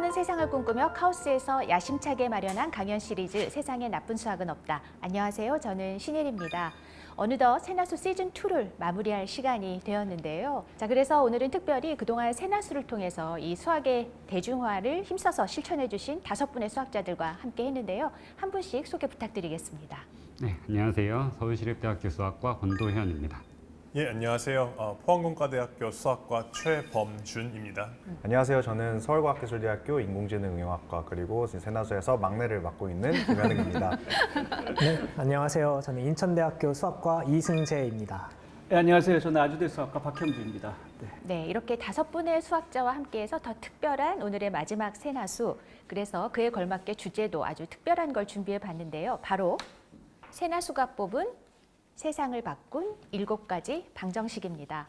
새로운 세상을 꿈꾸며 카오스에서 야심차게 마련한 강연 시리즈 세상에 나쁜 수학은 없다. 안녕하세요. 저는 신혜리입니다. 어느덧 새나수 시즌2를 마무리할 시간이 되었는데요. 자, 그래서 오늘은 특별히 그동안 새나수를 통해서 이 수학의 대중화를 힘써서 실천해 주신 5분의 수학자들과 함께 했는데요. 한 분씩 소개 부탁드리겠습니다. 네, 안녕하세요. 서울시립대학교 수학과 권도현입니다. 예, 안녕하세요. 포항공과대학교 수학과 최범준입니다. 안녕하세요. 저는 서울과학기술대학교 인공지능응용학과 그리고 새나수에서 막내를 맡고 있는 김현웅입니다. 네, 안녕하세요. 저는 인천대학교 수학과 이승재입니다. 네, 안녕하세요. 저는 아주대 수학과 박형주입니다. 네, 이렇게 5분의 수학자와 함께해서 더 특별한 오늘의 마지막 새나수, 그래서 그에 걸맞게 주제도 아주 특별한 걸 준비해 봤는데요. 바로 새나수가 뽑은 세상을 바꾼 7가지 방정식입니다.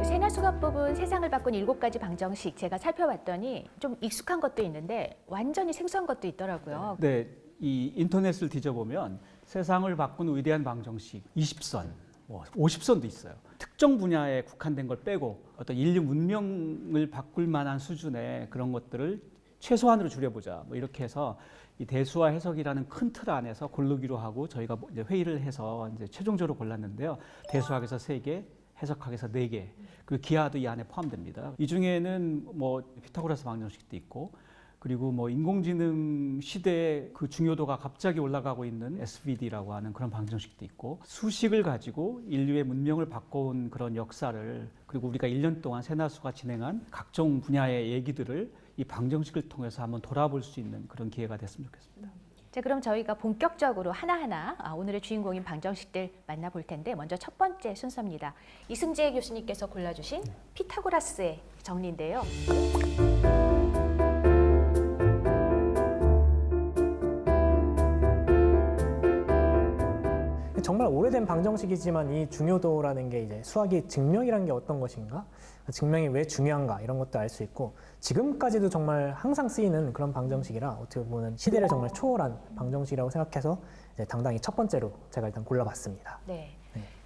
새나수가 뽑은 세상을 바꾼 7가지 방정식, 제가 살펴봤더니 좀 익숙한 것도 있는데 완전히 생소한 것도 있더라고요. 네, 이 인터넷을 뒤져보면 세상을 바꾼 위대한 방정식 20선, 50선도 있어요. 특정 분야에 국한된 걸 빼고 어떤 인류 문명을 바꿀 만한 수준의 그런 것들을 최소한으로 줄여보자. 이렇게 해서 이 대수와 해석이라는 큰 틀 안에서 고르기로 하고 저희가 이제 회의를 해서 이제 최종적으로 골랐는데요. 대수학에서 3개, 해석학에서 4개, 그리고 기하도 이 안에 포함됩니다. 이 중에는 피타고라스 방정식도 있고, 그리고 인공지능 시대의 그 중요도가 갑자기 올라가고 있는 SVD라고 하는 그런 방정식도 있고, 수식을 가지고 인류의 문명을 바꿔온 그런 역사를, 그리고 우리가 1년 동안 새나수가 진행한 각종 분야의 얘기들을 이 방정식을 통해서 한번 돌아볼 수 있는 그런 기회가 됐으면 좋겠습니다. 자, 그럼 저희가 본격적으로 하나하나 오늘의 주인공인 방정식들 만나볼 텐데, 먼저 첫 번째 순서입니다. 이승재 교수님께서 골라주신 피타고라스의 정리인데요. 정말 오래된 방정식이지만 이 중요도라는 게 이제 수학이 증명이라는 게 어떤 것인가, 증명이 왜 중요한가 이런 것도 알 수 있고, 지금까지도 정말 항상 쓰이는 그런 방정식이라 어떻게 보면 시대를 정말 초월한 방정식이라고 생각해서 이제 당당히 첫 번째로 제가 일단 골라봤습니다. 네.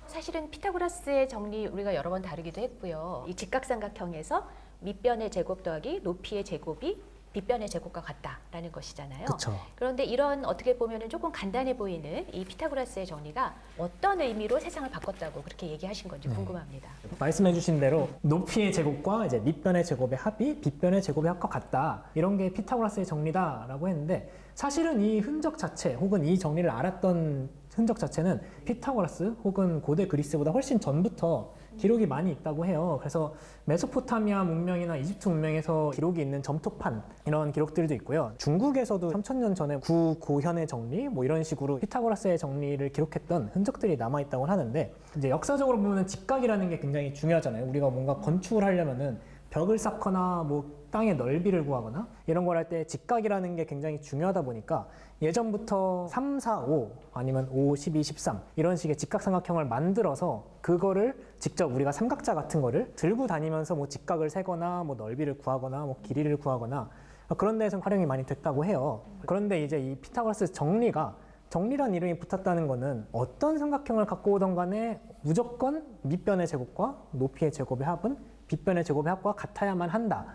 사실은 피타고라스의 정리 우리가 여러 번 다루기도 했고요. 이 직각삼각형에서 밑변의 제곱 더하기 높이의 제곱이 빗변의 제곱과 같다라는 것이잖아요. 그쵸. 그런데 이런 어떻게 보면 조금 간단해 보이는 이 피타고라스의 정리가 어떤 의미로 세상을 바꿨다고 그렇게 얘기하신 건지 궁금합니다. 말씀해주신 대로 높이의 제곱과 이제 밑변의 제곱의 합이 빗변의 제곱의 합과 같다, 이런 게 피타고라스의 정리다라고 했는데, 사실은 이 흔적 자체 혹은 이 정리를 알았던 흔적 자체는 피타고라스 혹은 고대 그리스보다 훨씬 전부터 기록이 많이 있다고 해요. 그래서 메소포타미아 문명이나 이집트 문명에서 기록이 있는 점토판, 이런 기록들도 있고요. 중국에서도 3000년 전에 구고현의 정리 이런 식으로 피타고라스의 정리를 기록했던 흔적들이 남아있다고 하는데, 이제 역사적으로 보면 직각이라는 게 굉장히 중요하잖아요. 우리가 뭔가 건축을 하려면은 벽을 쌓거나 땅의 넓이를 구하거나 이런 걸 할 때 직각이라는 게 굉장히 중요하다 보니까 예전부터 3, 4, 5 아니면 5, 12, 13 이런 식의 직각삼각형을 만들어서 그거를 직접 우리가 삼각자 같은 거를 들고 다니면서 직각을 세거나 넓이를 구하거나 길이를 구하거나 그런 데에서 활용이 많이 됐다고 해요. 그런데 이제 이 피타고라스 정리란 이름이 붙었다는 거는 어떤 삼각형을 갖고 오던 간에 무조건 밑변의 제곱과 높이의 제곱의 합은 빗변의 제곱의 합과 같아야만 한다.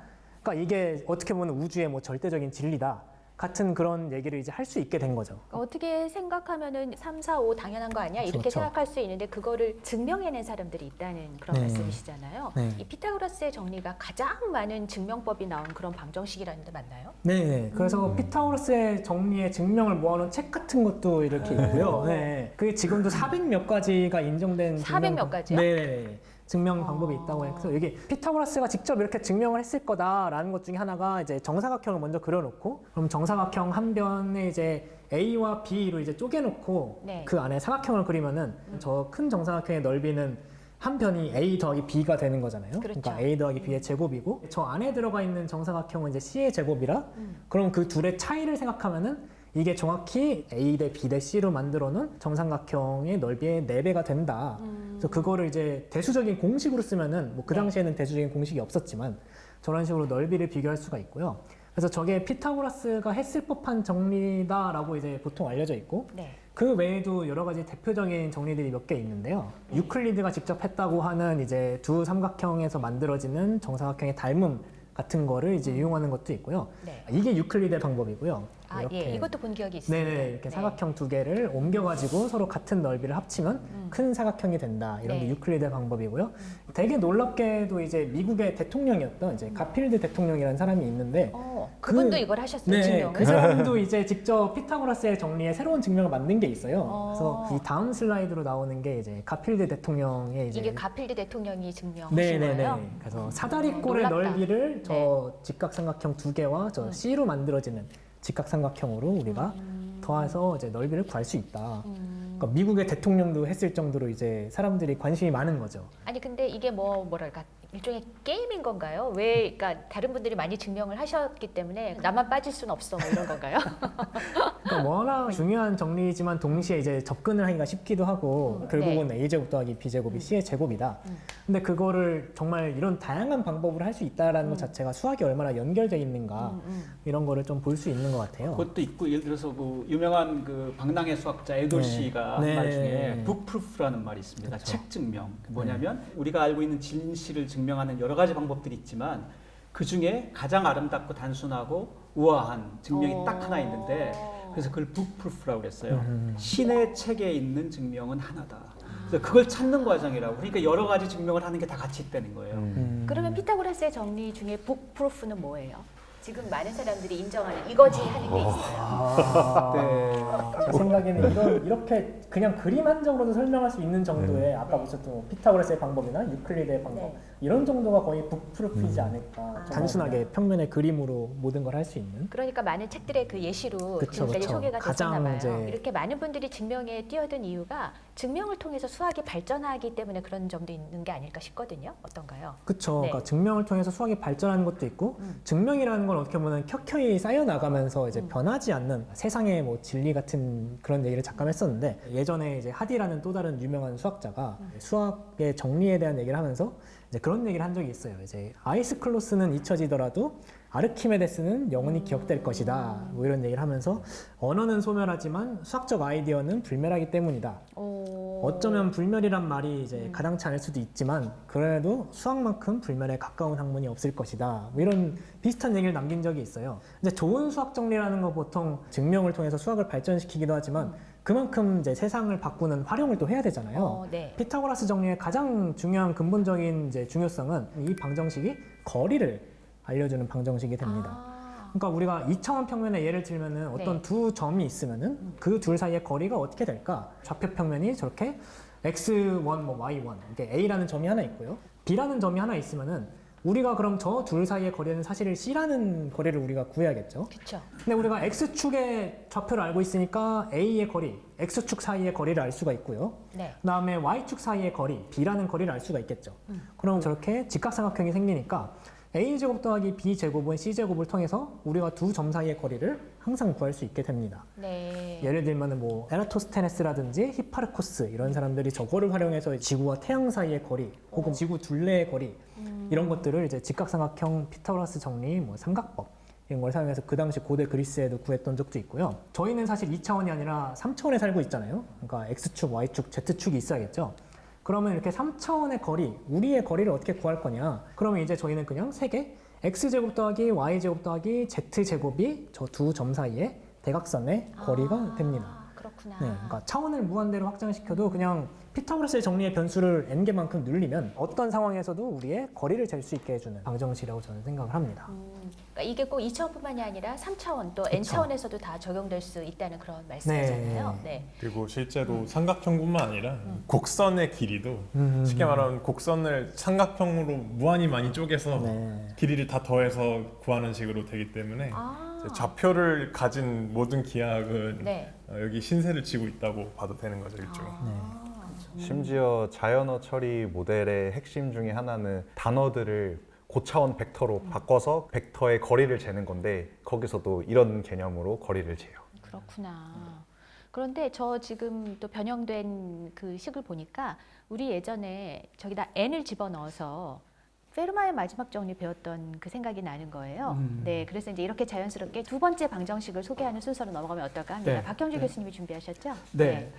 그러니까 이게 어떻게 보면 우주의 절대적인 진리다 같은 그런 얘기를 이제 할 수 있게 된 거죠. 어떻게 생각하면은 3, 4, 5 당연한 거 아니야? 이렇게 그렇죠. 생각할 수 있는데 그거를 증명해낸 사람들이 있다는 그런 말씀이시잖아요. 네. 이 피타고라스의 정리가 가장 많은 증명법이 나온 그런 방정식이라는 데 맞나요? 네. 그래서 피타고라스의 정리의 증명을 모아놓은 책 같은 것도 이렇게 있고요. 네. 그게 지금도 400몇 가지가 인정된 400몇 가지요? 네. 증명 방법이 있다고 해요. 그래서 이게 피타고라스가 직접 이렇게 증명을 했을 거다라는 것 중에 하나가 이제 정사각형을 먼저 그려놓고, 그럼 정사각형 한 변에 이제 A와 B로 이제 쪼개놓고 그 안에 삼각형을 그리면은 저 큰 정사각형의 넓이는 한 변이 A 더하기 B가 되는 거잖아요. 그렇죠. 그러니까 A 더하기 B의 제곱이고, 저 안에 들어가 있는 정사각형은 이제 C의 제곱이라, 그럼 그 둘의 차이를 생각하면은 이게 정확히 A 대 B 대 C로 만들어 놓은 정삼각형의 넓이의 4배가 된다. 그래서 그거를 이제 대수적인 공식으로 쓰면은 그 당시에는 대수적인 공식이 없었지만 저런 식으로 넓이를 비교할 수가 있고요. 그래서 저게 피타고라스가 했을 법한 정리다라고 이제 보통 알려져 있고 네. 그 외에도 여러 가지 대표적인 정리들이 몇 개 있는데요. 유클리드가 직접 했다고 하는 이제 두 삼각형에서 만들어지는 정사각형의 닮음 같은 거를 이제 이용하는 것도 있고요. 네. 이게 유클리드의 방법이고요. 아, 예. 이것도 본 기억이 있습니다. 네네, 이렇게 사각형 두 개를 옮겨가지고 서로 같은 넓이를 합치면 큰 사각형이 된다. 이런 네. 게 유클리드의 방법이고요. 되게 놀랍게도 이제 미국의 대통령이었던 이제 가필드 대통령이라는 사람이 있는데 그분도 이걸 하셨어요, 네, 증명을. 그 사람도 이제 직접 피타고라스의 정리에 새로운 증명을 만든 게 있어요. 어. 그래서 이 다음 슬라이드로 나오는 게 이제 가필드 대통령의 이제 이게 가필드 대통령이 증명하신 네네네. 거예요? 그래서 사다리꼴의 놀랍다. 넓이를 저 직각삼각형 두 개와 저 C로 만들어지는 직각삼각형으로 우리가 더해서 이제 넓이를 구할 수 있다. 그러니까 미국의 대통령도 했을 정도로 이제 사람들이 관심이 많은 거죠. 아니 근데 이게 뭐랄까 일종의 게임인 건가요? 왜 그러니까 다른 분들이 많이 증명을 하셨기 때문에 나만 빠질 수는 없어 뭐 이런 건가요? 그러니까 워낙 중요한 정리지만 동시에 이제 접근을 하기가 쉽기도 하고 결국은 A제곱 더하기 B제곱이 C의 제곱이다. 근데 그거를 정말 이런 다양한 방법으로 할 수 있다라는 것 자체가 수학이 얼마나 연결돼 있는가 이런 거를 좀 볼 수 있는 것 같아요. 그것도 있고 예를 들어서 그 유명한 그 방랑의 수학자 에돌 네. 씨가 한 네. 말 중에 북프루프라는 말이 있습니다. 그쵸. 책 증명. 뭐냐면 우리가 알고 있는 진실을 증명하는 여러 가지 방법들이 있지만 그 중에 가장 아름답고 단순하고 우아한 증명이 딱 하나 있는데 그래서 그걸 북프루프라고 그랬어요. 신의 책에 있는 증명은 하나다. 그래서 그걸 찾는 과정이라고. 그러니까 여러 가지 증명을 하는 게 다 같이 있다는 거예요. 그러면 피타고라스의 정리 중에 북프루프는 뭐예요? 지금 많은 사람들이 인정하는 이거지 하는 게 있어요. 네. 제 생각에는 이건 이렇게 그냥 그림 한 장으로도 설명할 수 있는 정도의 아까 보셨던 피타고라스의 방법이나 유클리드의 방법 네. 이런 정도가 거의 북프루프이지 않을까. 단순하게 평면의 그림으로 모든 걸 할 수 있는. 그러니까 많은 책들의 그 예시로 그쵸, 지금까지 그쵸. 소개가 가장 됐었나 봐요. 이제- 이렇게 많은 분들이 증명에 뛰어든 이유가 증명을 통해서 수학이 발전하기 때문에 그런 점도 있는 게 아닐까 싶거든요. 어떤가요? 그렇죠. 네. 그러니까 증명을 통해서 수학이 발전하는 것도 있고 증명이라는 건 어떻게 보면 켜켜이 쌓여 나가면서 이제 변하지 않는 세상의 뭐 진리 같은 그런 얘기를 잠깐 했었는데 예전에 이제 하디라는 또 다른 유명한 수학자가 수학의 정리에 대한 얘기를 하면서 이제 그런 얘기를 한 적이 있어요. 이제 아이스클로스는 잊혀지더라도 아르키메데스는 영원히 기억될 것이다. 뭐 이런 얘기를 하면서 언어는 소멸하지만 수학적 아이디어는 불멸하기 때문이다. 어쩌면 불멸이란 말이 이제 가당치 않을 수도 있지만 그래도 수학만큼 불멸에 가까운 학문이 없을 것이다. 뭐 이런 비슷한 얘기를 남긴 적이 있어요. 근데 좋은 수학 정리라는 거 보통 증명을 통해서 수학을 발전시키기도 하지만 그만큼 이제 세상을 바꾸는 활용을 또 해야 되잖아요. 네. 피타고라스 정리의 가장 중요한 근본적인 이제 중요성은 이 방정식이 거리를 알려주는 방정식이 됩니다. 그러니까 우리가 2차원 평면에 예를 들면은 어떤 네. 두 점이 있으면은 그 둘 사이의 거리가 어떻게 될까? 좌표 평면이 저렇게 x1, 뭐 y1 이렇게 a라는 점이 하나 있고요. b라는 점이 하나 있으면은 우리가 그럼 저 둘 사이의 거리는 사실 c라는 거리를 우리가 구해야겠죠. 그렇죠. 근데 우리가 x축의 좌표를 알고 있으니까 a의 거리, x축 사이의 거리를 알 수가 있고요. 네. 그다음에 y축 사이의 거리, b라는 거리를 알 수가 있겠죠. 그럼 저렇게 직각삼각형이 생기니까 a제곱 더하기 b제곱은 c제곱을 통해서 우리가 두 점 사이의 거리를 항상 구할 수 있게 됩니다. 네. 예를 들면 뭐 에라토스테네스라든지 히파르코스 이런 사람들이 저거를 활용해서 지구와 태양 사이의 거리 혹은 지구 둘레의 거리 이런 것들을 이제 직각삼각형 피타고라스 정리 뭐 삼각법 이런 걸 사용해서 그 당시 고대 그리스에도 구했던 적도 있고요. 저희는 사실 2차원이 아니라 3차원에 살고 있잖아요. 그러니까 x축, y축, z축이 있어야겠죠. 그러면 이렇게 3차원의 거리, 우리의 거리를 어떻게 구할 거냐? 그러면 이제 저희는 그냥 3개, x제곱 더하기 y제곱 더하기 z제곱이 저 두 점 사이의 대각선의 거리가 됩니다. 그렇구나. 네, 그러니까 차원을 무한대로 확장시켜도 그냥 피타고라스의 정리의 변수를 n개만큼 늘리면 어떤 상황에서도 우리의 거리를 잴 수 있게 해주는 방정식이라고 저는 생각을 합니다. 그러니까 이게 꼭 2차원뿐만이 아니라 3차원 또 n차원에서도 다 적용될 수 있다는 그런 말씀이잖아요. 네. 그리고 실제로 삼각형뿐만 아니라 곡선의 길이도 쉽게 말하면 곡선을 삼각형으로 무한히 많이 쪼개서 네. 길이를 다 더해서 구하는 식으로 되기 때문에 이제 좌표를 가진 모든 기하학은 네. 여기 신세를 지고 있다고 봐도 되는 거죠, 일종의. 심지어 자연어 처리 모델의 핵심 중에 하나는 단어들을 고차원 벡터로 바꿔서 벡터의 거리를 재는 건데 거기서도 이런 개념으로 거리를 재요. 그렇구나. 그런데 저 지금 또 변형된 그 식을 보니까 우리 예전에 저기다 n을 집어넣어서 페르마의 마지막 정리 배웠던 그 생각이 나는 거예요. 음. 네, 그래서 이제 이렇게 자연스럽게 두 번째 방정식을 소개하는 순서로 넘어가면 어떨까 합니다. 네. 박형주 네. 교수님이 준비하셨죠? 네.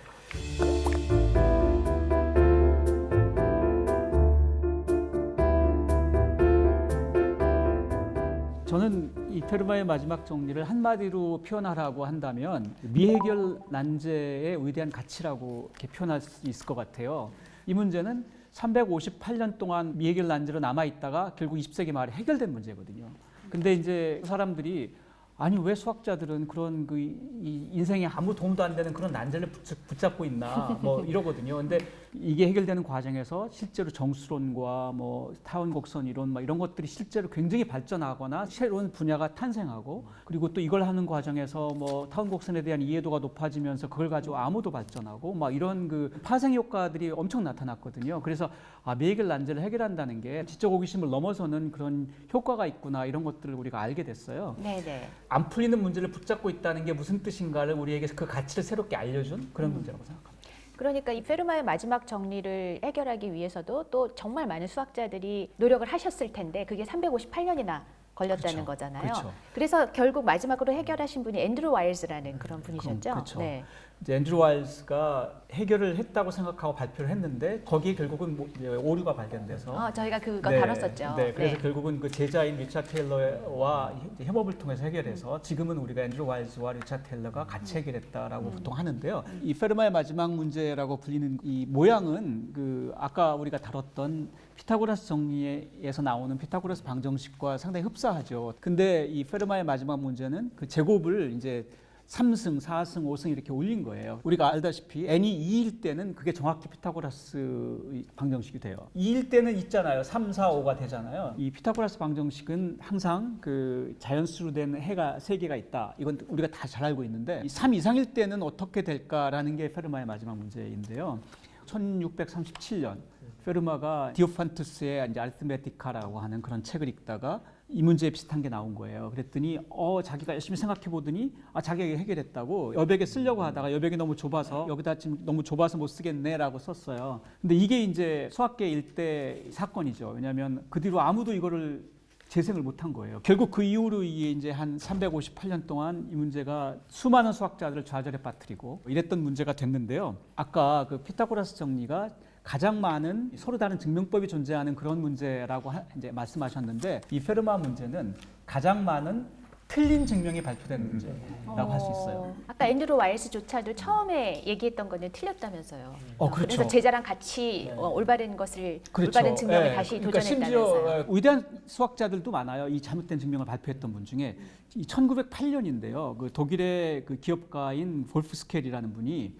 저는 이 페르마의 마지막 정리를 한마디로 표현하라고 한다면 미해결 난제의 위대한 가치라고 이렇게 표현할 수 있을 것 같아요. 이 문제는 358년 동안 미해결 난제로 남아 있다가 결국 20세기 말에 해결된 문제거든요. 근데 이제 사람들이 아니 왜 수학자들은 그런 이 인생에 아무 도움도 안 되는 그런 난제를 붙잡고 있나 뭐 이러거든요. 근데 이게 해결되는 과정에서 실제로 정수론과 뭐 타원 곡선 이론 막 이런 것들이 실제로 굉장히 발전하거나 새로운 분야가 탄생하고 그리고 또 이걸 하는 과정에서 뭐 타원 곡선에 대한 이해도가 높아지면서 그걸 가지고 암호도 발전하고 막 이런 그 파생 효과들이 엄청 나타났거든요. 그래서 미해결 난제를 해결한다는 게 지적 호기심을 넘어서는 그런 효과가 있구나 이런 것들을 우리가 알게 됐어요. 네, 네. 안 풀리는 문제를 붙잡고 있다는 게 무슨 뜻인가를 우리에게 그 가치를 새롭게 알려준 그런 문제라고 생각합니다. 그러니까 이 페르마의 마지막 정리를 해결하기 위해서도 또 정말 많은 수학자들이 노력을 하셨을 텐데 그게 358년이나 걸렸다는 그렇죠. 거잖아요. 그렇죠. 그래서 결국 마지막으로 해결하신 분이 앤드루 와일즈라는 그런 분이셨죠. 그렇죠. 네. 이제 앤드루 와일즈가 해결을 했다고 생각하고 발표를 했는데 거기에 결국은 이제 오류가 발견돼서 저희가 그거 네, 다뤘었죠. 네, 그래서 결국은 그 제자인 리차드 테일러와 협업을 통해서 해결해서 지금은 우리가 앤드루 와일즈와 리차드 테일러가 같이 해결했다라고 보통 하는데요. 이 페르마의 마지막 문제라고 불리는 이 모양은 그 아까 우리가 다뤘던 피타고라스 정리에서 나오는 피타고라스 방정식과 상당히 흡사하죠. 근데 이 페르마의 마지막 문제는 그 제곱을 이제 3승, 4승, 5승 이렇게 올린 거예요. 우리가 알다시피 n이 2일 때는 그게 정확히 피타고라스 방정식이 돼요. 2일 때는 있잖아요. 3, 4, 5가 되잖아요. 이 피타고라스 방정식은 항상 그 자연수로 된 해가 3개가 있다. 이건 우리가 다 잘 알고 있는데 이 3 이상일 때는 어떻게 될까라는 게 페르마의 마지막 문제인데요. 1637년 페르마가 디오판투스의 이제 아리트메티카라고 하는 그런 책을 읽다가 이 문제에 비슷한 게 나온 거예요. 그랬더니 자기가 열심히 생각해 보더니 자기가 해결했다고 여백에 쓰려고 하다가 여백이 너무 좁아서 여기다 지금 너무 좁아서 못 쓰겠네라고 썼어요. 근데 이게 이제 수학계 일대 사건이죠. 왜냐하면 그 뒤로 아무도 이거를 재생을 못한 거예요. 결국 그 이후로 이게 이제 한 358년 동안 이 문제가 수많은 수학자들을 좌절에 빠뜨리고 이랬던 문제가 됐는데요. 아까 그 피타고라스 정리가 가장 많은 서로 다른 증명법이 존재하는 그런 문제라고 이제 말씀하셨는데 이 페르마 문제는 가장 많은 틀린 증명이 발표된 문제라고 할 수 있어요. 아까 앤드루 와일스조차도 처음에 얘기했던 거는 틀렸다면서요. 그렇죠. 그래서 제자랑 같이 올바른 것을 그렇죠. 올바른 증명을 예, 다시 그러니까 도전했다면서요. 심지어 위대한 수학자들도 많아요. 이 잘못된 증명을 발표했던 분 중에 1908년인데요. 그 독일의 그 기업가인 볼프스켈이라는 분이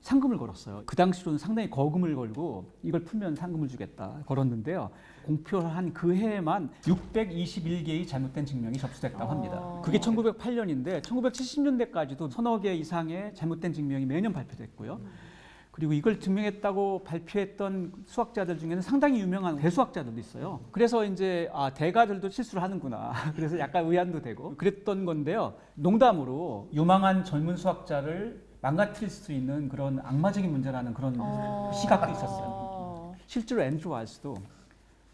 상금을 걸었어요. 그 당시로는 상당히 거금을 걸고 이걸 풀면 상금을 주겠다 걸었는데요. 공표한 그 해에만 621개의 잘못된 증명이 접수됐다고 합니다. 그게 1908년인데 1970년대까지도 서너 개 이상의 잘못된 증명이 매년 발표됐고요. 그리고 이걸 증명했다고 발표했던 수학자들 중에는 상당히 유명한 대수학자들도 있어요. 그래서 이제 대가들도 실수를 하는구나. 그래서 약간 의안도 되고 그랬던 건데요. 농담으로 유망한 젊은 수학자를 망가뜨릴 수 있는 그런 악마적인 문제라는 그런 시각도 있었어요. 실제로 앤드루 와일스도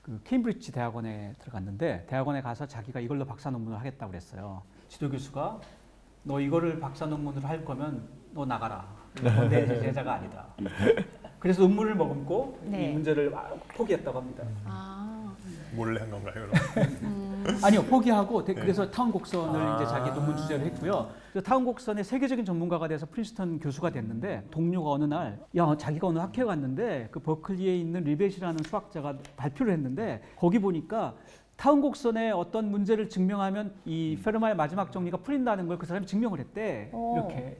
그 케임브리지 대학원에 들어갔는데 대학원에 가서 자기가 이걸로 박사 논문을 하겠다고 그랬어요. 지도 교수가 너 이거를 박사 논문으로 할 거면 너 나가라. 너 내 제자가 아니다. 그래서 논문을 머금고 네. 이 문제를 포기했다고 합니다. 몰래 한 건가요? 그럼? 아니요, 포기하고 그래서 타운 곡선을 이제 자기 논문 주제로 했고요. 그래서 타운 곡선의 세계적인 전문가가 돼서 프린스턴 교수가 됐는데 동료가 어느 날 자기가 어느 학교에 갔는데 그 버클리에 있는 리벳이라는 수학자가 발표를 했는데 거기 보니까 타운 곡선의 어떤 문제를 증명하면 이 페르마의 마지막 정리가 풀린다는 걸 그 사람이 증명을 했대.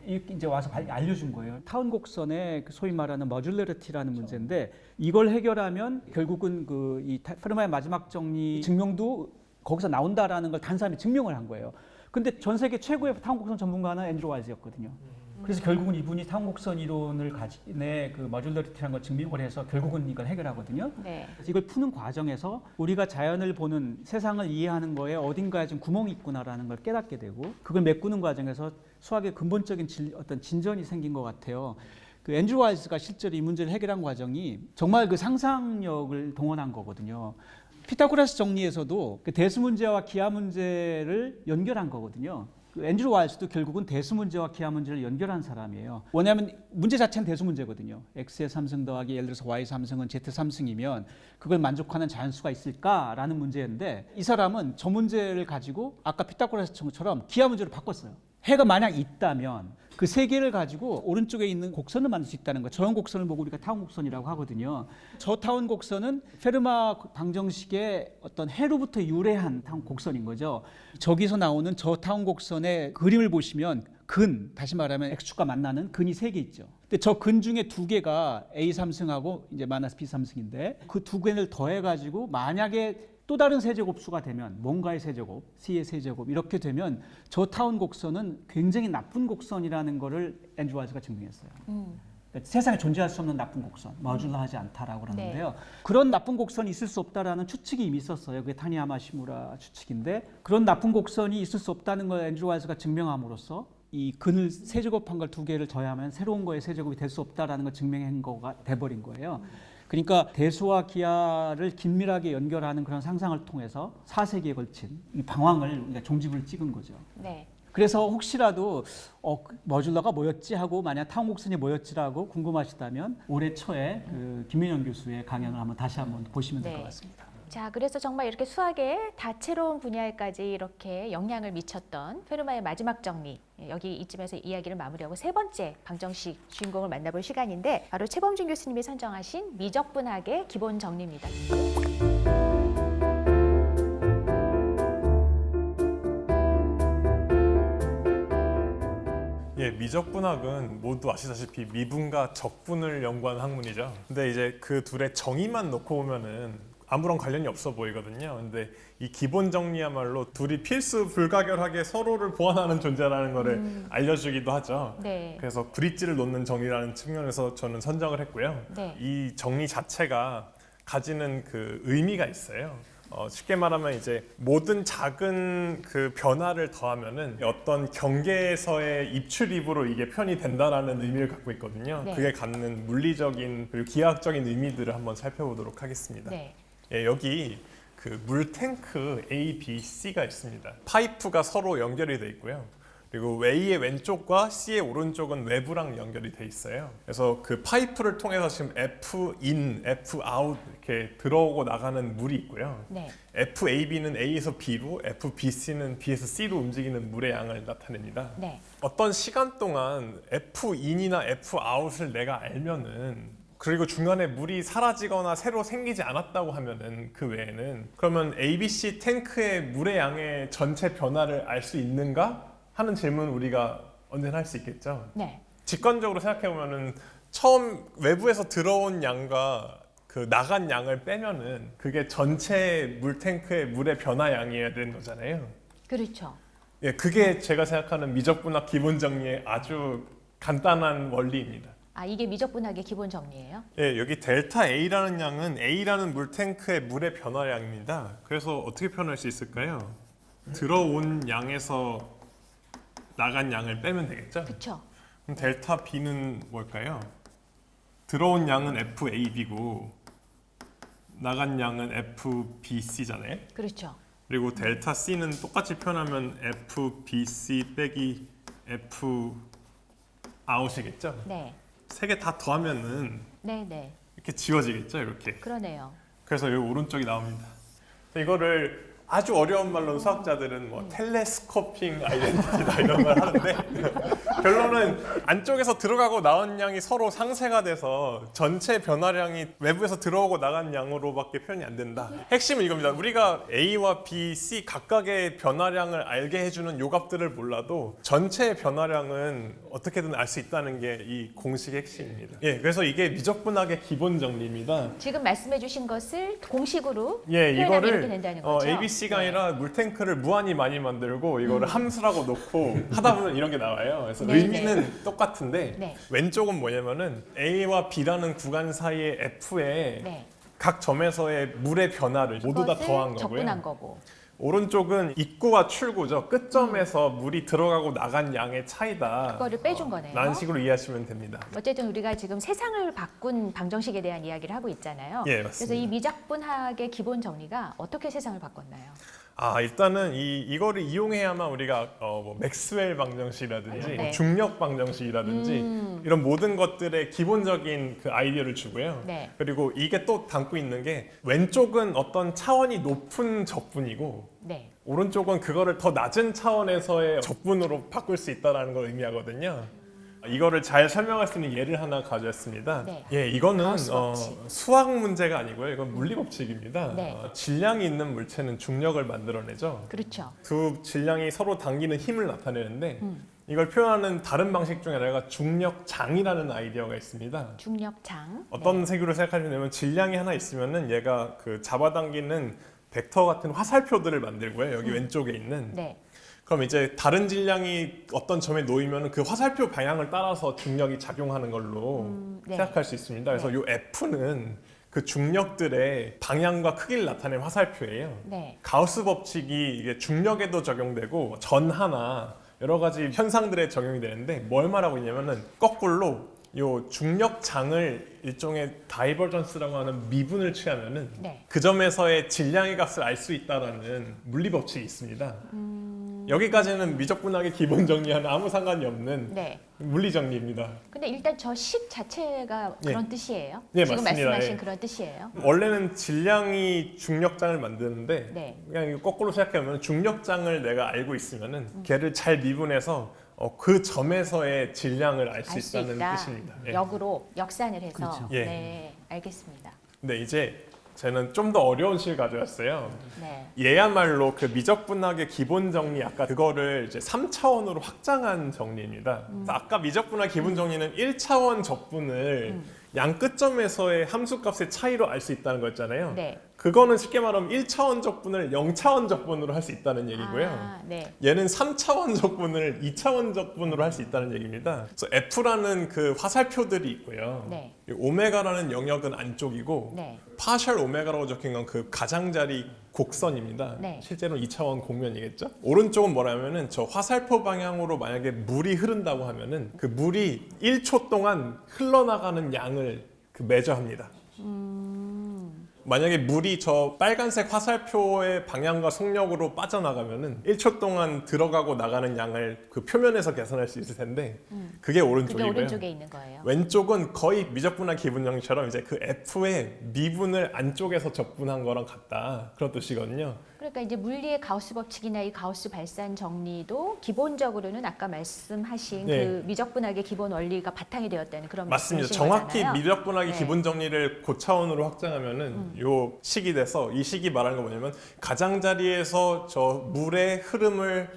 이렇게 이제 와서 알려준 거예요. 타운 곡선의 소위 말하는 머듈러리티라는 문제인데 이걸 해결하면 결국은 그 이 페르마의 마지막 정리 증명도 거기서 나온다라는 걸 단 사람이 증명을 한 거예요. 근데 전 세계 최고의 타운 곡선 전문가는 앤드루 와일즈였거든요. 그래서 결국은 이분이 타운 곡선 이론을 가진의 그 머듈러리티라는 걸 증명을 해서 결국은 이걸 해결하거든요. 네. 그래서 이걸 푸는 과정에서 우리가 자연을 보는 세상을 이해하는 거에 어딘가에 좀 구멍이 있구나라는 걸 깨닫게 되고 그걸 메꾸는 과정에서 수학의 근본적인 어떤 진전이 생긴 것 같아요. 그 앤드루 와일스가 실제로 이 문제를 해결한 과정이 정말 그 상상력을 동원한 거거든요. 피타고라스 정리에서도 그 대수 문제와 기하 문제를 연결한 거거든요. 그 앤드류 와일스도 결국은 대수 문제와 기하 문제를 연결한 사람이에요. 왜냐하면 문제 자체는 대수 문제거든요. x의 3승 더하기 예를 들어서 y 3승은 z 3승이면 그걸 만족하는 자연수가 있을까라는 문제인데 이 사람은 저 문제를 가지고 아까 피타고라스처럼 기하 문제로 바꿨어요. 해가 만약 있다면 그 세 개를 가지고 오른쪽에 있는 곡선을 만들 수 있다는 거예요. 저런 곡선을 보고 우리가 타운 곡선이라고 하거든요. 저 타운 곡선은 페르마 방정식의 어떤 해로부터 유래한 타운 곡선인 거죠. 저기서 나오는 저 타운 곡선의 그림을 보시면 근, 다시 말하면 x축과 만나는 근이 세 개 있죠. 근데 저 근 중에 두 개가 a 3승하고 이제 마이너스 b 3승인데 그 두 개를 더해 가지고 만약에 또 다른 세제곱수가 되면 뭔가의 세제곱, c의 세제곱 이렇게 되면 저 타운 곡선은 굉장히 나쁜 곡선이라는 거를 앤드류 와일스가 증명했어요. 세상에 존재할 수 없는 나쁜 곡선, 머줄러하지 않다라고 그러는데요. 그런 나쁜 곡선이 있을 수 없다라는 추측이 이미 있었어요. 그게 타니야마 시무라 추측인데 그런 나쁜 곡선이 있을 수 없다는 걸 앤드류 와일스가 증명함으로써 이 근을 세제곱한 걸 두 개를 더하면 새로운 거의 세제곱이 될 수 없다라는 걸 증명한 거가 돼버린 거예요. 그러니까 대수와 기하를 긴밀하게 연결하는 그런 상상을 통해서 4세기에 걸친 이 방황을 우리가 종집을 찍은 거죠. 네. 그래서 혹시라도 머줄러가 뭐였지 하고 만약 타운 곡선이 뭐였지라고 궁금하시다면 올해 초에 그 김민영 교수의 강연을 다시 한번 보시면 될 것 네. 같습니다. 자, 그래서 정말 이렇게 수학의 다채로운 분야에까지 이렇게 영향을 미쳤던 페르마의 마지막 정리, 여기 이쯤에서 이야기를 마무리하고 세 번째 방정식 주인공을 만나볼 시간인데 바로 최범준 교수님이 선정하신 미적분학의 기본 정리입니다. 예, 미적분학은 모두 아시다시피 미분과 적분을 연구하는 학문이죠. 근데 이제 그 둘의 정의만 놓고 보면은 아무런 관련이 없어 보이거든요. 근데 이 기본 정리야말로 둘이 필수 불가결하게 서로를 보완하는 존재라는 것을 알려주기도 하죠. 네. 그래서 브릿지를 놓는 정리라는 측면에서 저는 선정을 했고요. 네. 이 정리 자체가 가지는 그 의미가 있어요. 쉽게 말하면 이제 모든 작은 그 변화를 더하면은 어떤 경계에서의 입출입으로 이게 표현이 된다라는 의미를 갖고 있거든요. 네. 그게 갖는 물리적인 그리고 기하학적인 의미들을 한번 살펴보도록 하겠습니다. 네. 예, 여기 그 물탱크 A, B, C가 있습니다. 파이프가 서로 연결이 돼 있고요. 그리고 A의 왼쪽과 C의 오른쪽은 외부랑 연결이 돼 있어요. 그래서 그 파이프를 통해서 지금 F in, F out 이렇게 들어오고 나가는 물이 있고요. 네. FAB는 A에서 B로, FBC는 B에서 C로 움직이는 물의 양을 나타냅니다. 네. 어떤 시간 동안 F in이나 F out을 내가 알면은 그리고 중간에 물이 사라지거나 새로 생기지 않았다고 하면은 그 외에는 그러면 ABC 탱크의 물의 양의 전체 변화를 알 수 있는가 하는 질문을 우리가 언제나 할 수 있겠죠. 네. 직관적으로 생각해 보면은 처음 외부에서 들어온 양과 그 나간 양을 빼면은 그게 전체 물 탱크의 물의 변화 양이어야 되는 거잖아요. 그렇죠. 예, 그게 제가 생각하는 미적분학 기본 정리의 아주 간단한 원리입니다. 아, 이게 미적분학의 기본 정리예요? 예, 여기 델타 A라는 양은 A라는 물탱크의 물의 변화량입니다. 그래서 어떻게 표현할 수 있을까요? 들어온 양에서 나간 양을 빼면 되겠죠? 그렇죠. 그럼 델타 B는 뭘까요? 들어온 양은 FAB고 나간 양은 FBC잖아요. 그렇죠. 그리고 델타 C는 똑같이 표현하면 FBC 빼기 F 아웃이겠죠? 네. 세 개 다 더하면은 네, 네. 이렇게 지워지겠죠, 이렇게. 그러네요. 그래서 여기 오른쪽이 나옵니다. 이거를 아주 어려운 말로 수학자들은 뭐 텔레스코핑 아이덴티티다 이런 걸 하는데 결론은 안쪽에서 들어가고 나온 양이 서로 상쇄가 돼서 전체 변화량이 외부에서 들어오고 나간 양으로밖에 표현이 안 된다. 핵심은 이겁니다. 우리가 A와 B, C 각각의 변화량을 알게 해주는 요값들을 몰라도 전체의 변화량은 어떻게든 알 수 있다는 게 이 공식의 핵심입니다. 예, 그래서 이게 미적분학의 기본 정리입니다. 지금 말씀해 주신 것을 공식으로 예, 표현하면 이거를 이렇게 된다는 거죠. ABC가 네. 아니라 물탱크를 무한히 많이 만들고 이거를 함수라고 놓고 하다 보면 이런 게 나와요. 그래서 네, 의미는 똑같은데 네. 왼쪽은 뭐냐면은 A와 B라는 구간 사이의 F에 네. 각 점에서의 물의 변화를 모두 다 그것을 더한 거고요. 적분한 거고. 오른쪽은 입구와 출구죠. 끝점에서 물이 들어가고 나간 양의 차이다. 그거를 빼준 거네요. 라는 식으로 이해하시면 됩니다. 어쨌든 우리가 지금 세상을 바꾼 방정식에 대한 이야기를 하고 있잖아요. 예, 그래서 맞습니다. 이 미적분학의 기본 정리가 어떻게 세상을 바꿨나요? 일단은 이거를 이용해야만 우리가 뭐 맥스웰 방정식이라든지 네. 중력 방정식이라든지 이런 모든 것들의 기본적인 그 아이디어를 주고요. 네. 그리고 이게 또 담고 있는 게 왼쪽은 어떤 차원이 높은 적분이고 네. 오른쪽은 그거를 더 낮은 차원에서의 적분으로 바꿀 수 있다는 걸 의미하거든요. 이거를 잘 설명할 수 있는 예를 하나 가져왔습니다. 네. 예, 이거는 가우스 법칙. 수학 문제가 아니고요. 이건 물리 법칙입니다. 네. 질량이 있는 물체는 중력을 만들어내죠. 그렇죠. 두 질량이 서로 당기는 힘을 나타내는데 이걸 표현하는 다른 방식 중에 하나가 중력장이라는 아이디어가 있습니다. 중력장. 어떤 색으로 생각하시냐면 질량이 하나 있으면은 얘가 그 잡아당기는 벡터 같은 화살표들을 만들고요. 여기 왼쪽에 있는. 네. 그럼 이제 다른 질량이 어떤 점에 놓이면 그 화살표 방향을 따라서 중력이 작용하는 걸로 네. 생각할 수 있습니다. 그래서 네. 이 F는 그 중력들의 방향과 크기를 나타낸 화살표예요. 네. 가우스 법칙이 이게 중력에도 적용되고 전하나 여러 가지 현상들에 적용이 되는데 뭘 말하고 있냐면은 거꾸로 요 중력장을 일종의 다이버전스라고 하는 미분을 취하면은 네. 그 점에서의 질량의 값을 알 수 있다라는 물리 법칙이 있습니다. 여기까지는 미적분학의 기본 정리와는 아무 상관이 없는 네. 물리 정리입니다. 근데 일단 저 식 자체가 예. 그런 뜻이에요. 예, 지금 맞습니다. 말씀하신 예. 그런 뜻이에요. 원래는 질량이 중력장을 만드는데 네. 그냥 이거 거꾸로 생각하면 중력장을 내가 알고 있으면은 걔를 잘 미분해서 그 점에서의 질량을 알 수 알 수 있다는 있다. 뜻입니다. 예. 역으로 역산을 해서. 그렇죠. 예. 네. 알겠습니다. 근데 이제 저는 좀 더 어려운 식 가져왔어요. 네. 얘야말로 그 미적분학의 기본 정리 아까 그거를 이제 3차원으로 확장한 정리입니다. 그래서 아까 미적분학 기본 정리는 1차원 적분을 양 끝점에서의 함수값의 차이로 알 수 있다는 거였잖아요. 네. 그거는 쉽게 말하면 1차원 적분을 0차원 적분으로 할 수 있다는 얘기고요. 아, 네. 얘는 3차원 적분을 2차원 적분으로 할 수 있다는 얘기입니다. 그래서 F라는 그 화살표들이 있고요. 네. 이 오메가라는 영역은 안쪽이고 네. 파셜 오메가라고 적힌 건 그 가장자리 곡선입니다. 네. 실제로는 2차원 공면이겠죠. 오른쪽은 뭐냐면은 저 화살표 방향으로 만약에 물이 흐른다고 하면은 그 물이 1초 동안 흘러나가는 양을 그 매저합니다. 만약에 물이 저 빨간색 화살표의 방향과 속력으로 빠져나가면은 1초 동안 들어가고 나가는 양을 그 표면에서 계산할 수 있을 텐데 그게 그게 오른쪽이고요. 오른쪽에 있는 거예요. 왼쪽은 거의 미적분학 기분 정리처럼 이제 그 F의 미분을 안쪽에서 적분한 거랑 같다. 그런 뜻이거든요. 그러니까 이제 물리의 가우스 법칙이나 이 가우스 발산 정리도 기본적으로는 아까 말씀하신 네. 그 미적분학의 기본 원리가 바탕이 되었다는 그런 맞습니다. 말씀이신 정확히 거잖아요. 미적분학의 네. 기본 정리를 고차원으로 확장하면은 요 식이 돼서 이 식이 말하는 거 뭐냐면 가장자리에서 저 물의 흐름을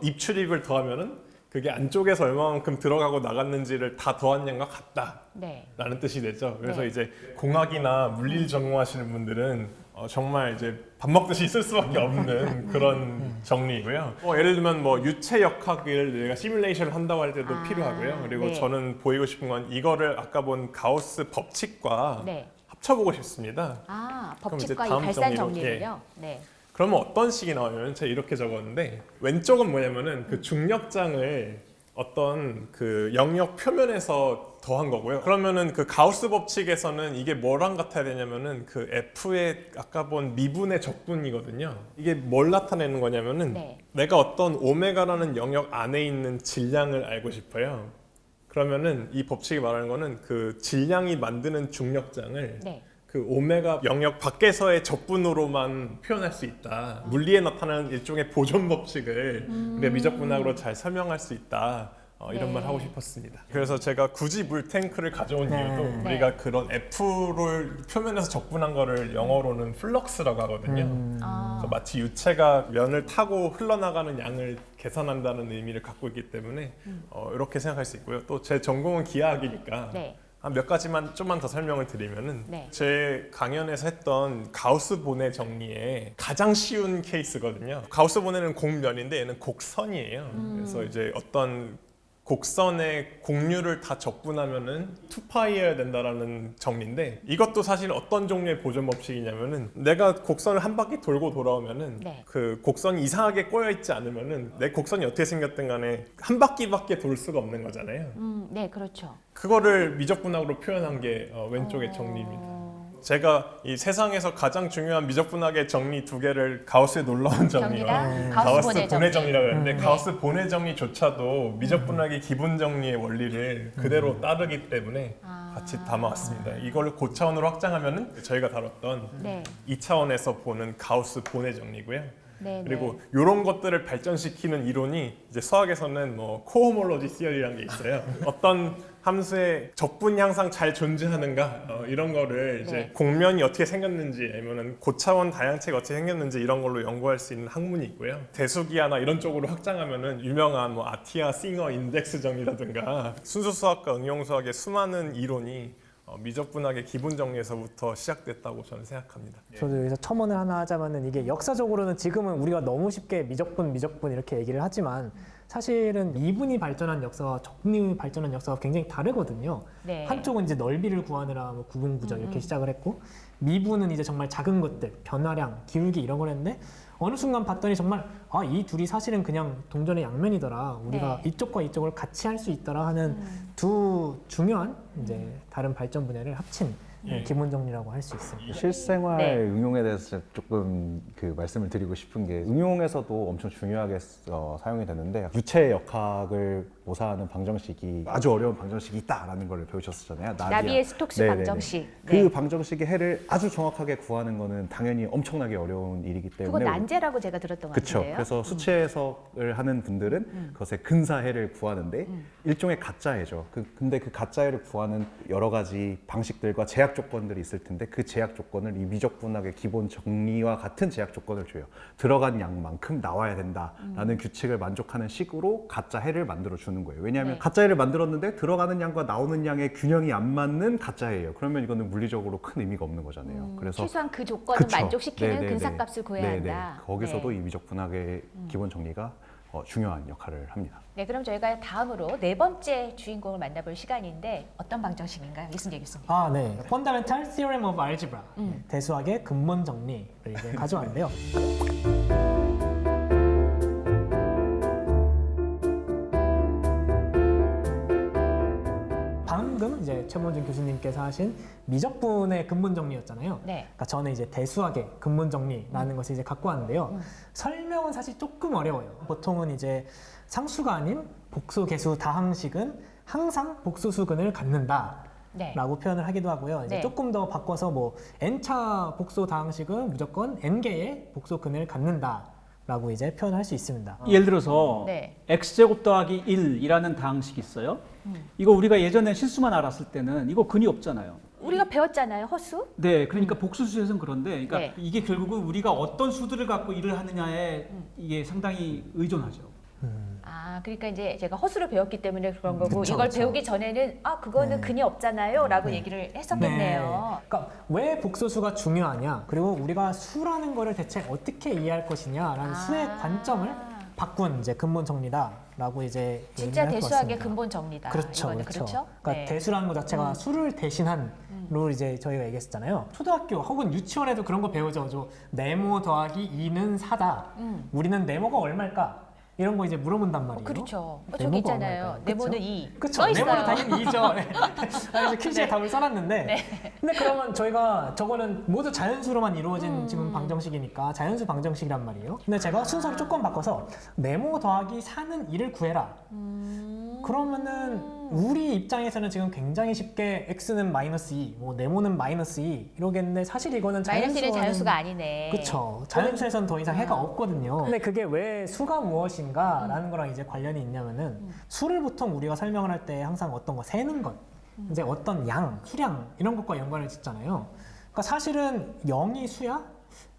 입출입을 더하면은 그게 안쪽에서 얼마만큼 들어가고 나갔는지를 다 더한 양과 같다. 네. 라는 뜻이 되죠. 그래서 네. 이제 공학이나 물리를 전공하시는 분들은 정말 이제 밥 먹듯이 쓸 수밖에 없는 그런 정리이고요. 예를 들면 뭐 유체 역학을 내가 시뮬레이션을 한다고 할 때도 아, 필요하고요. 그리고 네. 저는 보이고 싶은 건 이거를 아까 본 가우스 법칙과 네. 합쳐보고 싶습니다. 아, 그럼 법칙과 이제 이 다음 발산 정리로, 정리를요. 네. 그러면 어떤 식이 나오냐면 제가 이렇게 적었는데 왼쪽은 뭐냐면은 그 중력장을 어떤 그 영역 표면에서 더한 거고요. 그러면은 그 가우스 법칙에서는 이게 뭐랑 같아야 되냐면은 그 F의 아까 본 미분의 적분이거든요. 이게 뭘 나타내는 거냐면은 네. 내가 어떤 오메가라는 영역 안에 있는 질량을 알고 싶어요. 그러면은 이 법칙이 말하는 거는 그 질량이 만드는 중력장을 네. 그 오메가 영역 밖에서의 적분으로만 표현할 수 있다. 물리에 나타나는 일종의 보존 법칙을 우리가 미적분학으로 잘 설명할 수 있다. 이런 네. 말 하고 싶었습니다. 그래서 제가 굳이 물탱크를 가져온 네. 이유도 네. 우리가 그런 F를 표면에서 적분한 거를 영어로는 플럭스라고 하거든요. 아, 그래서 마치 유체가 면을 타고 흘러나가는 양을 계산한다는 의미를 갖고 있기 때문에 이렇게 생각할 수 있고요. 또 제 전공은 기하학이니까 네. 몇 가지만 좀만 더 설명을 드리면은 네. 제 강연에서 했던 가우스 보네 정리의 가장 쉬운 케이스거든요. 가우스 보네는 곡면인데 얘는 곡선이에요. 그래서 이제 어떤 곡선의 곡률을 다 적분하면은 2파이여야 된다라는 정리인데, 이것도 사실 어떤 종류의 보존 법칙이냐면은 내가 곡선을 한 바퀴 돌고 돌아오면은 네. 그 곡선이 이상하게 꼬여 있지 않으면은 내 곡선이 어떻게 생겼든 간에 한 바퀴밖에 돌 수가 없는 거잖아요. 네, 그렇죠. 그거를 미적분학으로 표현한 게 왼쪽의 정리입니다. 제가 이 세상에서 가장 중요한 미적분학의 정리 두 개를 가우스의 놀라운 정리와 정리랑 가우스 보내 정리. 정리라고 했는데, 가우스 보내 정리조차도 미적분학의 기본 정리의 원리를 그대로 따르기 때문에 같이 담아왔습니다. 이걸 고차원으로 확장하면은 저희가 다뤘던 네. 2차원에서 보는 가우스 보내 정리고요. 네, 그리고 이런 것들을 발전시키는 이론이 이제 수학에서는 뭐 코호몰로지 시어리라는 게 있어요. 어떤 함수의 적분 향상 잘 존재하는가 이런 거를 이제 네. 곡면이 어떻게 생겼는지, 아니면은 고차원 다양체가 어떻게 생겼는지 이런 걸로 연구할 수 있는 학문이 있고요. 대수기하나 이런 쪽으로 확장하면은 유명한 뭐 아티아 싱어 인덱스 정리라든가 순수 수학과 응용 수학의 수많은 이론이 미적분학의 기본 정리에서부터 시작됐다고 저는 생각합니다. 저도 여기서 첨언을 하나 하자면은, 이게 역사적으로는 지금은 우리가 너무 쉽게 미적분 이렇게 얘기를 하지만, 사실은 미분이 발전한 역사와 적분이 발전한 역사가 굉장히 다르거든요. 네. 한쪽은 이제 넓이를 구하느라 뭐 구분구절 이렇게 시작을 했고, 미분은 이제 정말 작은 것들, 변화량, 기울기 이런 걸 했는데, 어느 순간 봤더니 정말 이 둘이 사실은 그냥 동전의 양면이더라. 우리가 네. 이쪽과 이쪽을 같이 할 수 있더라 하는 두 중요한 이제 다른 발전 분야를 합친 기본 정리라고 할 수 있습니다. 실생활 네. 응용에 대해서 조금 그 말씀을 드리고 싶은 게, 응용에서도 엄청 중요하게 사용이 되는데, 유체 역학을 모사하는 방정식이 아주 어려운 방정식이 있다라는 걸 배우셨잖아요. 나비의 스톡스 네네네. 방정식. 그 네. 방정식의 해를 아주 정확하게 구하는 거는 당연히 엄청나게 어려운 일이기 그거 때문에, 난제라고 제가 들었던 것 그렇죠. 같은데요. 그래서 수체 해석을 하는 분들은 그것의 근사해를 구하는데 일종의 가짜해죠. 근데 그 가짜해를 구하는 여러 가지 방식들과 제약 조건들이 있을 텐데, 그 제약 조건을 이 미적분학의 기본 정리와 같은 제약 조건을 줘요. 들어간 양만큼 나와야 된다라는 규칙을 만족하는 식으로 가짜해를 만들어 주는 거예요. 왜냐하면 네. 가짜해를 만들었는데 들어가는 양과 나오는 양의 균형이 안 맞는 가짜해예요. 그러면 이거는 물리적으로 큰 의미가 없는 거잖아요. 그래서 최소한 그 조건은 그쵸. 만족시키는 네네네. 근사값을 구해야 네네. 한다. 거기서도 네. 이 미적분학의 기본 정리가 중요한 역할을 합니다. 네, 그럼 저희가 다음으로 네 번째 주인공을 만나볼 시간인데 어떤 방정식인가요? 이승재 교수님. 네. Fundamental Theorem of Algebra. 대수학의 근본 정리를 이제 가져왔는데요. 방금 이제 최mon준 교수님께서 하신 미적분의 근본 정리였잖아요. 네. 그러니까 저는 이제 대수학의 근본 정리라는 것을 이제 갖고 왔는데요. 설명은 사실 조금 어려워요. 보통은 이제 상수가 아닌 복수, 개수, 다항식은 항상 복수수근을 갖는다. 네. 라고 표현을 하기도 하고요. 이제 네. 조금 더 바꿔서 뭐 n차 복수 다항식은 무조건 n개의 복수근을 갖는다. 라고 이제 표현할 수 있습니다. 예를 들어서 네. x제곱 더하기 1이라는 다항식이 있어요. 이거 우리가 예전에 실수만 알았을 때는 이거 근이 없잖아요. 우리가 배웠잖아요, 허수. 네, 그러니까 복수수에서는 그런데, 그러니까 네. 이게 결국은 우리가 어떤 수들을 갖고 일을 하느냐에 이게 상당히 의존하죠. 그러니까 이제 제가 허수를 배웠기 때문에 그런 거고, 그쵸, 이걸 그쵸. 배우기 전에는 그거는 근이 없잖아요,라고 얘기를 했었겠네요. 그러니까 왜 복소수가 중요하냐, 그리고 우리가 수라는 거를 대체 어떻게 이해할 것이냐라는 수의 관점을 바꾼 이제 근본 정리다라고 이제 진짜 얘기를 할 것 대수학의 같습니다. 근본 정리다. 그렇죠, 이거는 그렇죠. 그렇죠? 그러니까 네. 대수라는 것 자체가 수를 대신한로 이제 저희가 얘기했었잖아요. 초등학교 혹은 유치원에도 그런 거 배우죠. 네모 더하기 2는 4다. 우리는 네모가 얼마일까? 이런 거 이제 물어본단 말이에요. 그렇죠. 저기 네모가 있잖아요. 얼마일까요? 네모는 그쵸? 2. 그쵸. 써 있어요. 네모는 당연히 2죠. 네. 그래서 퀴즈에 답을 써놨는데. 네. 근데 그러면 저희가 저거는 모두 자연수로만 이루어진 지금 방정식이니까 자연수 방정식이란 말이에요. 근데 제가 순서를 조금 바꿔서 네모 더하기 4는 2를 구해라. 그러면은 우리 입장에서는 지금 굉장히 쉽게 x는 마이너스 2, 뭐 네모는 마이너스 2 이러겠는데, 사실 이거는 마이너스 1은 자연수가 아니네. 그렇죠. 자연수에서는 더 이상 해가 없거든요. 근데 그게 왜 수가 무엇인가라는 거랑 이제 관련이 있냐면은, 수를 보통 우리가 설명을 할 때 항상 어떤 거 세는 것, 이제 어떤 양, 수량 이런 것과 연관을 짓잖아요. 그러니까 사실은 0이 수야?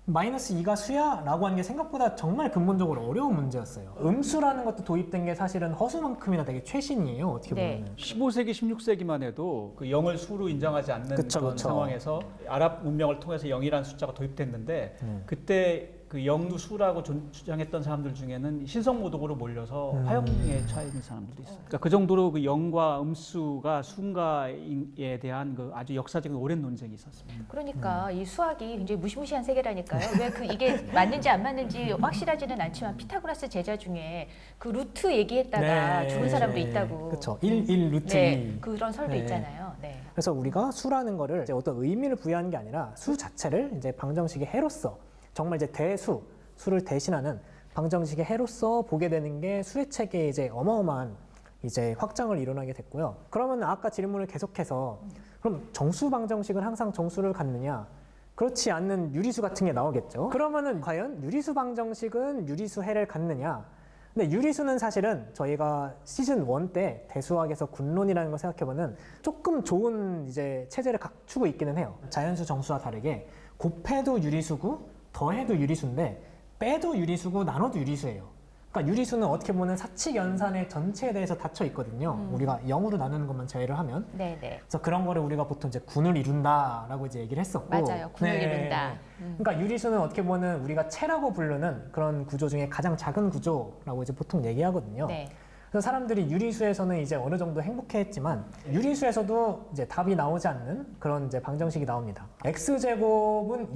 마이너스 2가 수야? 라고 하는 게 생각보다 정말 근본적으로 어려운 문제였어요. 음수라는 것도 도입된 게 사실은 허수만큼이나 되게 최신이에요. 어떻게 네. 보면. 15세기, 16세기만 해도 그 0을 수로 인정하지 않는 그쵸, 그런 그쵸. 상황에서 아랍 문명을 통해서 0이라는 숫자가 도입됐는데, 그때 그 영루수라고 주장했던 사람들 중에는 신성모독으로 몰려서 화형에 처해 있는 사람들도 있어요. 그러니까 그 정도로 그 영과 음수가 순가에 대한 그 아주 역사적인 오랜 논쟁이 있었습니다. 그러니까 이 수학이 굉장히 무시무시한 세계라니까요. 왜 이게 맞는지 안 맞는지 확실하지는 않지만 피타고라스 제자 중에 그 루트 얘기했다가 죽은 사람도 있다고. 그렇죠. 1 루트 네, 2. 그런 설도 네. 있잖아요. 네. 그래서 우리가 수라는 거를 이제 어떤 의미를 부여하는 게 아니라 수 자체를 이제 방정식의 해로서 정말 이제 대수, 수를 대신하는 방정식의 해로서 보게 되는 게 수의 체계에 이제 어마어마한 이제 확장을 일어나게 됐고요. 그러면 아까 질문을 계속해서 그럼 정수 방정식은 항상 정수를 갖느냐? 그렇지 않는 유리수 같은 게 나오겠죠. 그러면은 과연 유리수 방정식은 유리수 해를 갖느냐? 근데 유리수는 사실은 저희가 시즌 1 때 대수학에서 군론이라는 걸 생각해보면 조금 좋은 이제 체제를 갖추고 있기는 해요. 자연수 정수와 다르게 곱해도 유리수고 더해도 유리수인데 빼도 유리수고 나눠도 유리수예요. 그러니까 유리수는 어떻게 보면 사칙 연산의 전체에 대해서 닫혀 있거든요. 우리가 0으로 나누는 것만 제외를 하면. 네네. 그래서 그런 거를 우리가 보통 이제 군을 이룬다라고 이제 얘기를 했었고. 맞아요. 군을 이룬다. 그러니까 유리수는 어떻게 보면 우리가 체라고 부르는 그런 구조 중에 가장 작은 구조라고 이제 보통 얘기하거든요. 네. 그래서 사람들이 유리수에서는 이제 어느 정도 행복해했지만 유리수에서도 이제 답이 나오지 않는 그런 이제 방정식이 나옵니다. x제곱은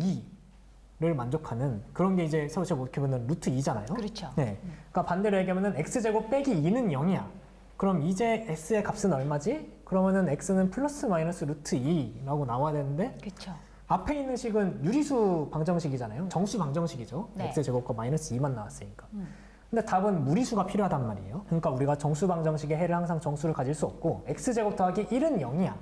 2를 만족하는 그런 게 이제 서울시험 어떻게 보면 루트 2잖아요. 그렇죠. 네. 그러니까 반대로 얘기하면은 x제곱 빼기 2는 0이야. 그럼 이제 x의 값은 얼마지? 그러면은 x는 플러스 마이너스 루트 2라고 나와야 되는데 그렇죠. 앞에 있는 식은 유리수 방정식이잖아요. 정수 방정식이죠. 네. x제곱과 마이너스 2만 나왔으니까. 근데 답은 무리수가 필요하단 말이에요. 그러니까 우리가 정수 방정식의 해를 항상 정수를 가질 수 없고 x제곱 더하기 1은 0이야.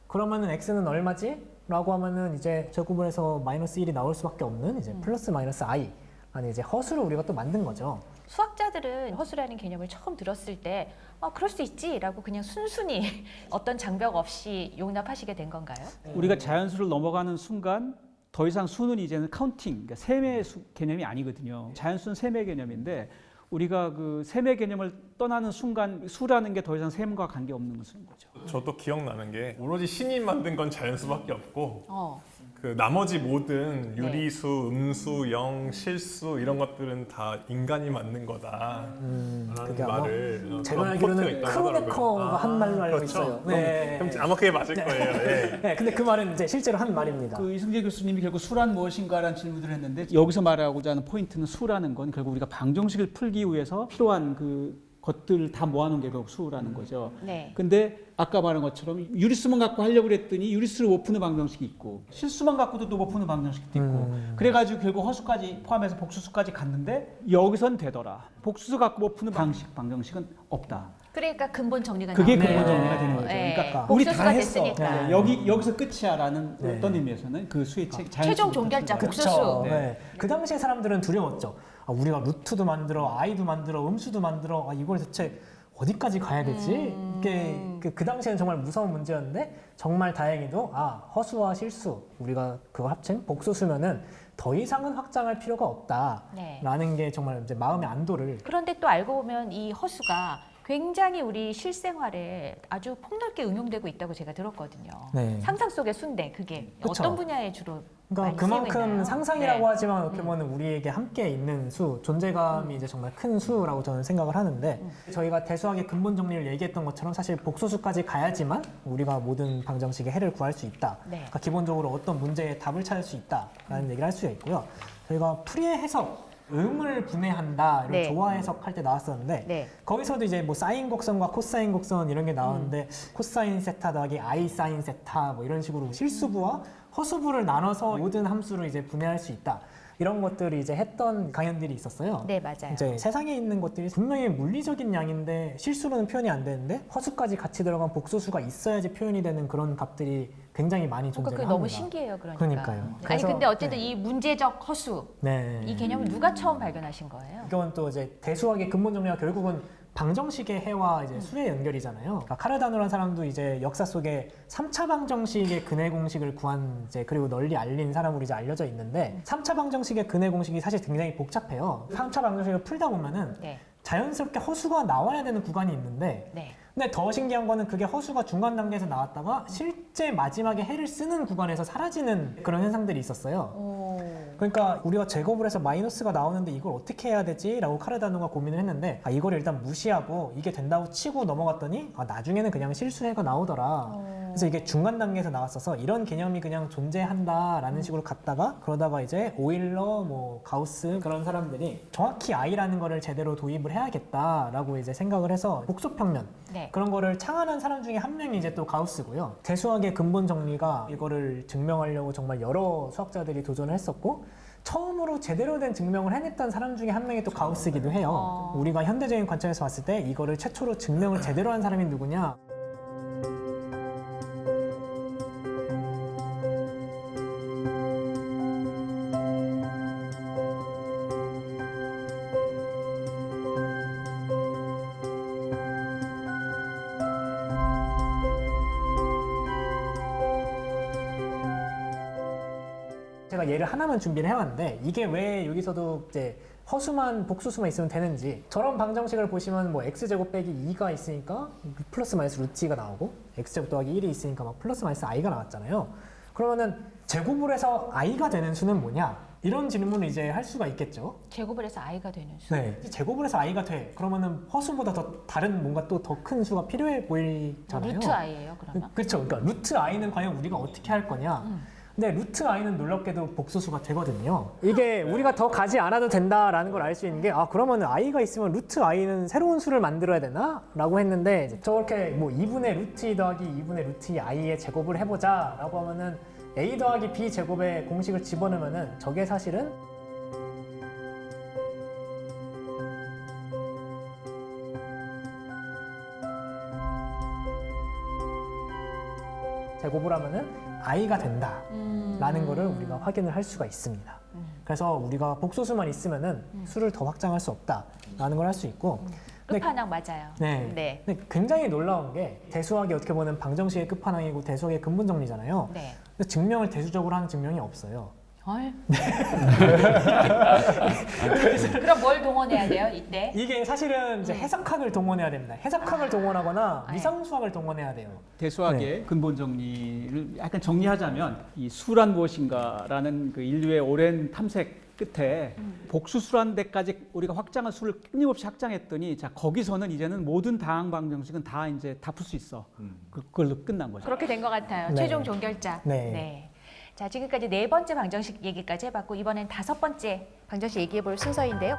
그러면은 x는 얼마지? 라고 하면은 이제 제곱을 해서 마이너스 1이 나올 수밖에 없는 이제 플러스 마이너스 i 라는 이제 허수를 우리가 또 만든 거죠. 수학자들은 허수라는 개념을 처음 들었을 때 그럴 수 있지라고 그냥 순순히 어떤 장벽 없이 용납하시게 된 건가요? 우리가 자연수를 넘어가는 순간 더 이상 수는 이제는 카운팅, 그러니까 세매 개념이 아니거든요. 자연수는 세매 개념인데 우리가 그 세매 개념을 떠나는 순간 수라는 게 더 이상 셈과 관계없는 것인 거죠. 저도 기억나는 게 오로지 신이 만든 건 자연수밖에 없고 어. 그 나머지 모든 유리수, 음수, 영, 실수 이런 것들은 다 인간이 만든 거다라는 그게 아마 말을 제가 그런 알기로는 포트가 있다고 크로네커가 하더라고요. 한 말로 알고 그렇죠. 있어요. 네. 그럼 아마 그게 맞을 거예요. 예. 네, 근데 그 말은 이제 실제로 한 말입니다. 그 이승재 교수님이 결국 수란 무엇인가라는 질문을 했는데 여기서 말하고자 하는 포인트는 수라는 건 결국 우리가 방정식을 풀기 위해서 필요한 그 것들을 다 모아놓은 게 결국 수라는 거죠. 네. 근데 아까 말한 것처럼 유리수만 갖고 하려고 그랬더니 유리수를 못 푸는 방정식이 있고 실수만 갖고도 또 못 푸는 방정식도 있고 그래가지고 결국 허수까지 포함해서 복수수까지 갔는데 여기선 되더라. 복수수 갖고 못 푸는 방정식은 없다. 그러니까 근본 정리가 그게 나오는 근본 거예요. 정리가 되는 거죠. 네. 그러니까 우리 다 복수수가 했어. 됐으니까. 네. 여기서 끝이야라는 어떤 의미에서는 그 수의 책 최종 종결자 복수수. 그렇죠. 네. 네. 그 당시에 사람들은 두려웠죠. 우리가 루트도 만들어, i도 만들어, 음수도 만들어. 이걸 대체 어디까지 가야 되지? 이게 그 당시에는 정말 무서운 문제였는데 정말 다행히도 허수와 실수 우리가 그걸 합친 복수수면은 더 이상은 확장할 필요가 없다라는 게 정말 이제 마음의 안도를. 그런데 또 알고 보면 이 허수가 굉장히 우리 실생활에 아주 폭넓게 응용되고 있다고 제가 들었거든요. 네. 상상 속의 수인데 그게 그쵸. 어떤 분야에 주로 그러니까 많이 쓰이고 그만큼 있나요? 상상이라고 네. 하지만 어떻게 보면 우리에게 함께 있는 수, 존재감이 이제 정말 큰 수라고 저는 생각을 하는데 저희가 대수학의 근본 정리를 얘기했던 것처럼 사실 복소수까지 가야지만 우리가 모든 방정식의 해를 구할 수 있다. 네. 그러니까 기본적으로 어떤 문제에 답을 찾을 수 있다라는 얘기를 할 수가 있고요. 저희가 풀이의 해석, 음을 분해한다 이런 네. 조화 해석할 때 나왔었는데 네. 거기서도 이제 뭐 사인 곡선과 코사인 곡선 이런 게 나왔는데 코사인 세타 더하기 i 사인 세타 뭐 이런 식으로 실수부와 허수부를 나눠서 모든 함수를 이제 분해할 수 있다. 이런 것들을 이제 했던 강연들이 있었어요. 네, 맞아요. 이제 세상에 있는 것들이 분명히 물리적인 양인데 실수로는 표현이 안 되는데 허수까지 같이 들어간 복소수가 있어야지 표현이 되는 그런 값들이 굉장히 많이 그러니까 존재를 그게 합니다. 너무 신기해요. 그러니까. 그러니까요. 아니 그래서, 근데 어쨌든 네. 이 문제적 허수 네. 이 개념을 누가 처음 발견하신 거예요? 이건 또 이제 대수학의 근본 정리가 결국은 방정식의 해와 이제 수의 연결이잖아요. 그러니까 카르다노라는 사람도 이제 역사 속에 3차 방정식의 근해 공식을 구한 이제 그리고 널리 알린 사람으로 이제 알려져 있는데 3차 방정식의 근해 공식이 사실 굉장히 복잡해요. 3차 방정식을 풀다 보면은 네. 자연스럽게 허수가 나와야 되는 구간이 있는데 네. 근데 더 신기한 거는 그게 허수가 중간 단계에서 나왔다가 실제 마지막에 해를 쓰는 구간에서 사라지는 그런 현상들이 있었어요. 오. 그러니까 우리가 제곱을 해서 마이너스가 나오는데 이걸 어떻게 해야 되지? 라고 카르다노가 고민을 했는데 이걸 일단 무시하고 이게 된다고 치고 넘어갔더니 나중에는 그냥 실수해가 나오더라. 그래서 이게 중간 단계에서 나왔어서 이런 개념이 그냥 존재한다라는 식으로 갔다가 그러다가 이제 오일러, 뭐 가우스 그런 사람들이 정확히 I라는 거를 제대로 도입을 해야겠다라고 이제 생각을 해서 복소평면 네. 그런 거를 창안한 사람 중에 한 명이 이제 또 가우스고요. 대수학의 근본 정리가 이거를 증명하려고 정말 여러 수학자들이 도전을 했었고 처음으로 제대로 된 증명을 해냈던 사람 중에 한 명이 또 가우스이기도 해요. 우리가 현대적인 관점에서 봤을 때 이거를 최초로 증명을 제대로 한 사람이 누구냐? 제가 예를 하나만 준비를 해왔는데 이게 왜 여기서도 이제 허수만 복수수만 있으면 되는지 저런 방정식을 보시면 뭐 x제곱 빼기 2가 있으니까 플러스 마이너스 루트 2가 나오고 x제곱 더하기 1이 있으니까 막 플러스 마이너스 i가 나왔잖아요. 그러면은 제곱을 해서 i가 되는 수는 뭐냐? 이런 질문을 이제 할 수가 있겠죠. 제곱을 해서 i가 되는 수. 네. 제곱을 해서 i가 돼. 그러면은 허수보다 더 다른 뭔가 또 더 큰 수가 필요해 보이잖아요. 루트 i예요, 그러면? 그렇죠. 그러니까 루트 i는 과연 우리가 어떻게 할 거냐? 근데 루트 i는 놀랍게도 복소수가 되거든요. 이게 우리가 더 가지 않아도 된다라는 걸 알 수 있는 게 그러면 i가 있으면 루트 i는 새로운 수를 만들어야 되나? 라고 했는데 이제 저렇게 뭐 2분의 루트 2 더하기 2분의 루트 2 i의 제곱을 해보자 라고 하면은 a 더하기 b 제곱의 공식을 집어넣으면은 저게 사실은 제곱을 하면은 i가 된다 라는 거를 우리가 확인을 할 수가 있습니다. 그래서 우리가 복소수만 있으면은 수를 더 확장할 수 없다 라는 걸 할 수 있고 근데 끝판왕 맞아요. 네. 네. 근데 굉장히 놀라운 게 대수학이 어떻게 보면 방정식의 끝판왕이고 대수학의 근본 정리잖아요. 네. 근데 증명을 대수적으로 하는 증명이 없어요. 헐. 그럼 뭘 동원해야 돼요, 이때? 이게 사실은 이제 해석학을 동원해야 됩니다. 해석학을 동원하거나 네. 미상수학을 동원해야 돼요. 대수학의 근본 정리를 약간 정리하자면 이 수란 무엇인가라는 그 인류의 오랜 탐색 끝에 복수수란 데까지 우리가 확장한 수를 끊임없이 확장했더니 자 거기서는 이제는 모든 다항 방정식은 다 이제 다 풀 수 있어. 그걸로 끝난 거죠. 그렇게 된 것 같아요. 네. 최종 종결자. 네. 자, 지금까지 4번째 방정식 얘기까지 해봤고 이번엔 5번째 방정식 얘기해볼 순서인데요.